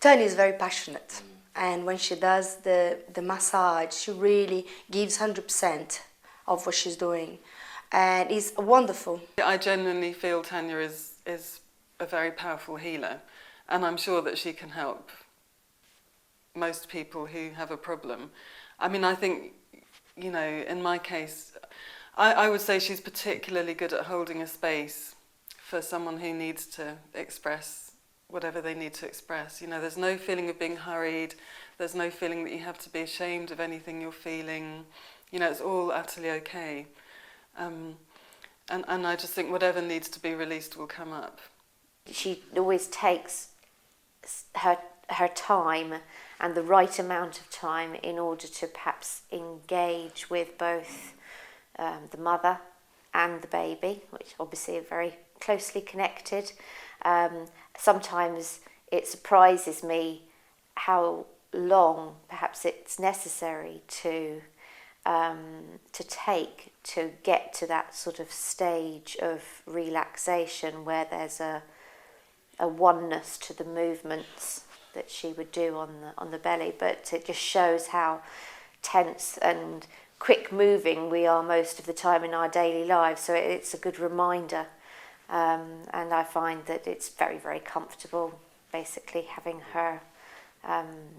Tanya is very passionate, and when she does the massage, she really gives 100% of what she's doing, and it's wonderful. I genuinely feel Tanya is a very powerful healer, and I'm sure that she can help most people who have a problem. I mean, I think, you know, in my case, I would say she's particularly good at holding a space for someone who needs to express whatever they need to express. You know, there's no feeling of being hurried, there's no feeling that you have to be ashamed of anything you're feeling. You know, it's all utterly okay. And I just think whatever needs to be released will come up. She always takes her time and the right amount of time in order to perhaps engage with both the mother and the baby, which obviously are very closely connected. Sometimes it surprises me how long perhaps it's necessary to take to get to that sort of stage of relaxation where there's a oneness to the movements that she would do on the belly. But it just shows how tense and quick moving we are most of the time in our daily lives. So it's a good reminder, and I find that it's very, very comfortable basically having her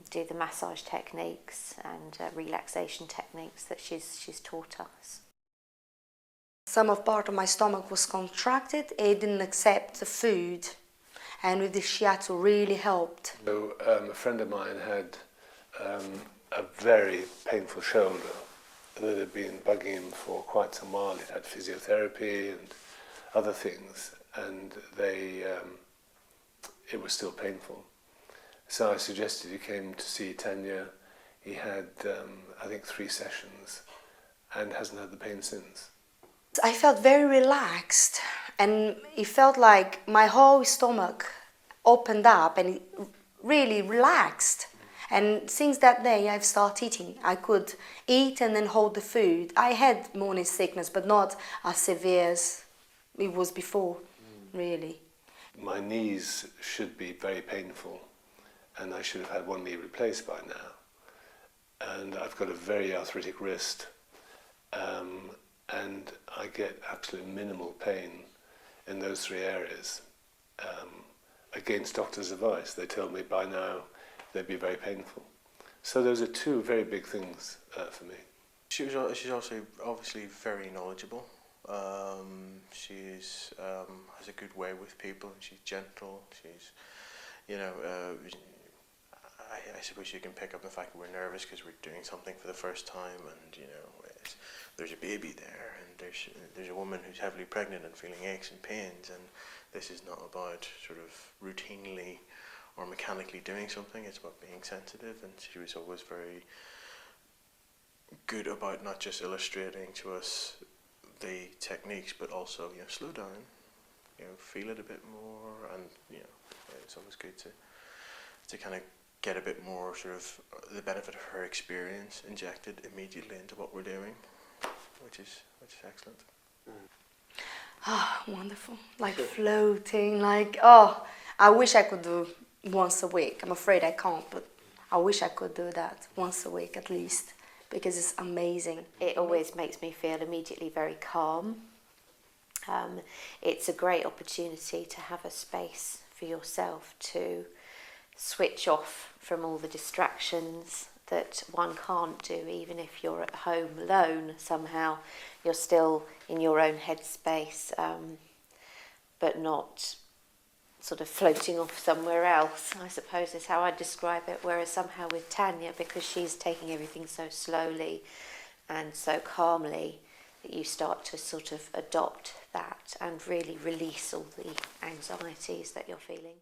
do the massage techniques and relaxation techniques that she's taught us. Some of part of my stomach was contracted, it didn't accept the food, and with the shiatsu really helped. So, a friend of mine had a very painful shoulder that had been bugging him for quite some while. He had physiotherapy and other things, and it was still painful. So I suggested he came to see Tanya. He had, I think, 3 sessions and hasn't had the pain since. I felt very relaxed, and it felt like my whole stomach opened up and it really relaxed. And since that day I've started eating. I could eat and then hold the food. I had morning sickness, but not as severe as it was before, really. My knees should be very painful, and I should have had one knee replaced by now. And I've got a very arthritic wrist, and I get absolutely minimal pain in those 3 areas. Against doctors' advice, they tell me by now they'd be very painful. So those are 2 very big things for me. She's also obviously very knowledgeable. She's has a good way with people, and she's gentle. She's, you know, I suppose you can pick up the fact that we're nervous because we're doing something for the first time, and you know, there's a baby there, and there's a woman who's heavily pregnant and feeling aches and pains, and this is not about sort of routinely or mechanically doing something. It's about being sensitive, and she was always very good about not just illustrating to us the techniques, but also, you know, slow down, you know, feel it a bit more, and you know, it's always good to kind of get a bit more sort of the benefit of her experience injected immediately into what we're doing, which is excellent. Oh, wonderful. Like floating, like, oh, I wish I could do once a week. I'm afraid I can't, but I wish I could do that once a week at least, because it's amazing. It always makes me feel immediately very calm. It's a great opportunity to have a space for yourself to switch off from all the distractions that one can't do. Even if you're at home alone, somehow you're still in your own headspace, but not sort of floating off somewhere else, I suppose is how I describe it. Whereas somehow with Tanya, because she's taking everything so slowly and so calmly, that you start to sort of adopt that and really release all the anxieties that you're feeling.